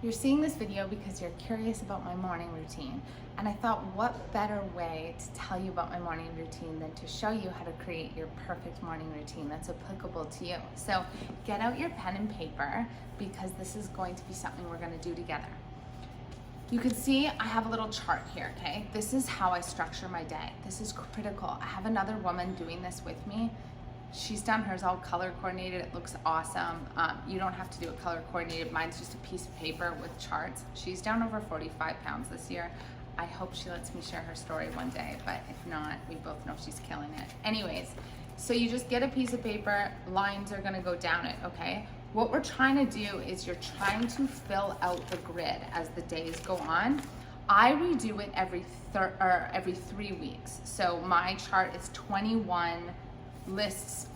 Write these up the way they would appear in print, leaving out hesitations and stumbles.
You're seeing this video because you're curious about my morning routine, and I thought what better way to tell you about my morning routine than to show you how to create your perfect morning routine that's applicable to you. So get out your pen and paper because this is going to be something we're going to do together. You can see I have a little chart here, okay? This is how I structure my day. This is critical. I have another woman doing this with me. She's done hers all color coordinated. It looks awesome. You don't have to do it color coordinated. Mine's just a piece of paper with charts. She's down over 45 pounds this year. I hope she lets me share her story one day, but if not, we both know she's killing it. Anyways, so you just get a piece of paper, lines are gonna go down it, okay? What we're trying to do is you're trying to fill out the grid as the days go on. I redo it every 3 weeks. So my chart is 21 lists,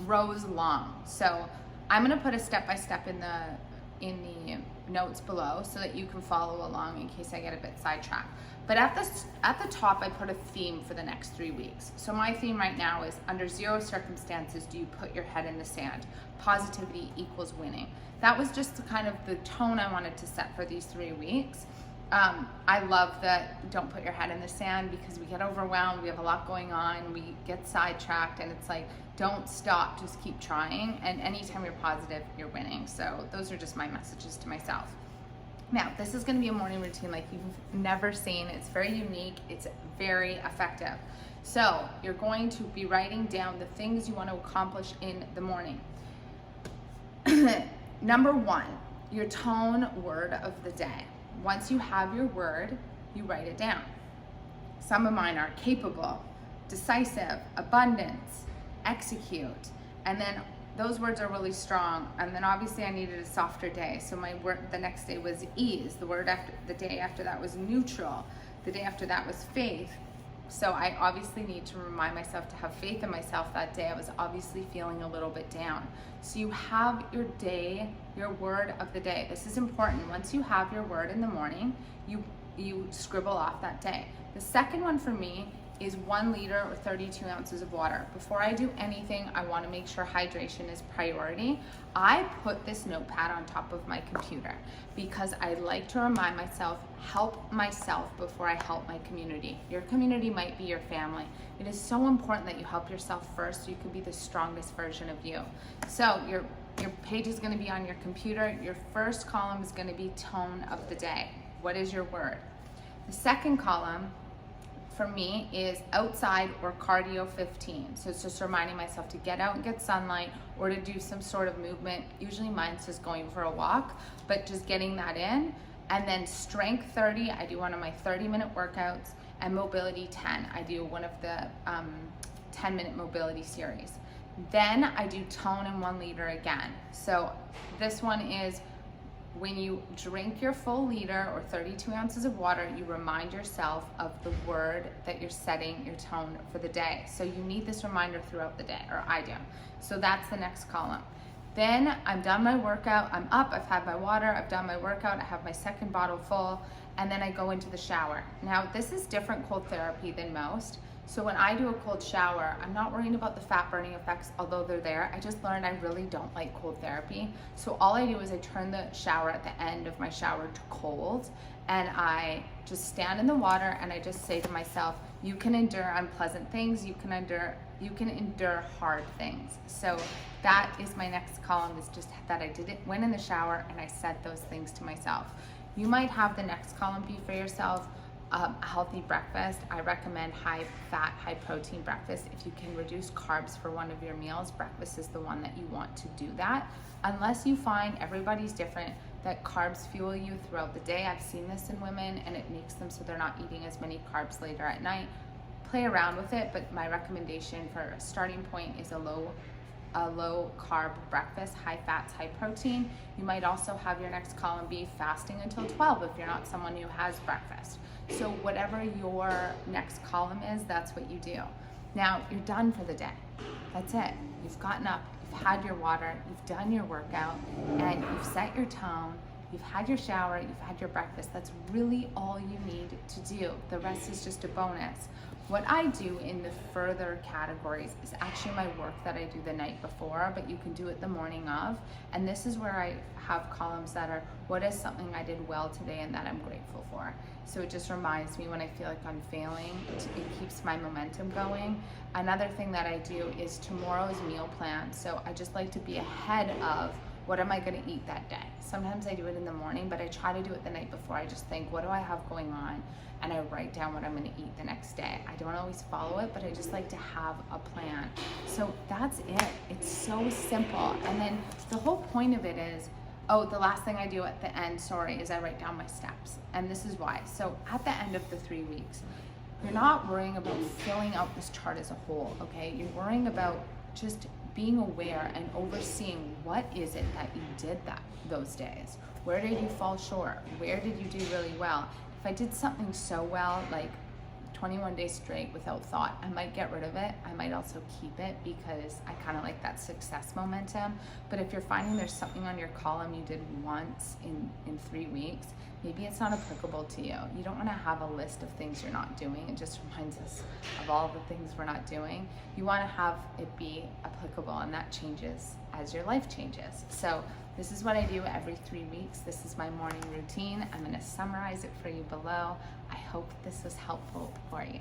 rows long. So I'm gonna put a step-by-step in the notes below so that you can follow along in case I get a bit sidetracked. But at the top, I put a theme for the next 3 weeks. So my theme right now is under zero circumstances do you put your head in the sand. Positivity equals winning. That was just the kind of the tone I wanted to set for these 3 weeks. I love that don't put your head in the sand because we get overwhelmed, we have a lot going on, we get sidetracked, and it's like, don't stop, just keep trying. And anytime you're positive, you're winning. So those are just my messages to myself. Now, this is gonna be a morning routine like you've never seen. It's very unique, it's very effective. So you're going to be writing down the things you want to accomplish in the morning. Number 1, your tone word of the day. Once you have your word, you write it down. Some of mine are capable, decisive, abundance, execute, and then those words are really strong. And then obviously I needed a softer day, so my word the next day was ease. The day after that was neutral. The day after that was faith. So I obviously need to remind myself to have faith in myself that day. I was obviously feeling a little bit down. So you have your day, your word of the day. This is important. Once you have your word in the morning, you scribble off that day. The second one for me is 1 liter or 32 ounces of water. Before I do anything, I want to make sure hydration is priority. I put this notepad on top of my computer because I like to remind myself, help myself before I help my community. Your community might be your family. It is so important that you help yourself first so you can be the strongest version of you. So your page is going to be on your computer. Your first column is going to be tone of the day. What is your word? The second column for me is outside or cardio 15. So it's just reminding myself to get out and get sunlight or to do some sort of movement. Usually mine's just going for a walk, but just getting that in. And then strength 30, I do one of my 30-minute workouts, and mobility 10. I do one of the 10-minute mobility series. Then I do tone in 1 liter again. So this one is when you drink your full liter or 32 ounces of water, you remind yourself of the word that you're setting your tone for the day. So you need this reminder throughout the day, or I do. So that's the next column. Then I'm done my workout, I'm up, I've had my water, I've done my workout, I have my second bottle full, and then I go into the shower. Now, this is different cold therapy than most. So when I do a cold shower, I'm not worrying about the fat burning effects, although they're there. I just learned I really don't like cold therapy. So all I do is I turn the shower at the end of my shower to cold, and I just stand in the water and I just say to myself, you can endure unpleasant things, you can endure hard things. So that is my next column, is just that I went in the shower and I said those things to myself. You might have the next column be for yourself, a healthy breakfast. I recommend high fat, high protein breakfast. If you can reduce carbs for one of your meals, breakfast is the one that you want to do that. Unless you find, everybody's different, that carbs fuel you throughout the day. I've seen this in women and it makes them so they're not eating as many carbs later at night. Play around with it, but my recommendation for a starting point is a low carb breakfast, high fats, high protein. You might also have your next column be fasting until 12 if you're not someone who has breakfast. So whatever your next column is, that's what you do. Now you're done for the day. That's it. You've gotten up, you've had your water, you've done your workout, and you've set your tone. you've had your shower, you've had your breakfast. That's really all you need to do. The rest is just a bonus. What I do in the further categories is actually my work that I do the night before, but you can do it the morning of. And this is where I have columns that are, what is something I did well today and that I'm grateful for? So it just reminds me when I feel like I'm failing, it keeps my momentum going. Another thing that I do is tomorrow's meal plan. So I just like to be ahead of what am I gonna eat that day? Sometimes I do it in the morning, but I try to do it the night before. I just think, what do I have going on? And I write down what I'm gonna eat the next day. I don't always follow it, but I just like to have a plan. So that's it. It's so simple. And then the whole point of it is, oh, the last thing I do at the end, is I write down my steps. And this is why. So at the end of the 3 weeks, you're not worrying about filling out this chart as a whole, okay? You're worrying about just being aware and overseeing what is it that you did those days. Where did you fall short? Where did you do really well? If I did something so well, like 21 days straight without thought, I might get rid of it. I might also keep it because I kind of like that success momentum. But if you're finding there's something on your column you did once in 3 weeks, maybe it's not applicable to you. You don't want to have a list of things you're not doing. It just reminds us of all the things we're not doing. You want to have it be applicable, and that changes as your life changes. So this is what I do every 3 weeks. This is my morning routine. I'm going to summarize it for you below. I hope this was helpful for you.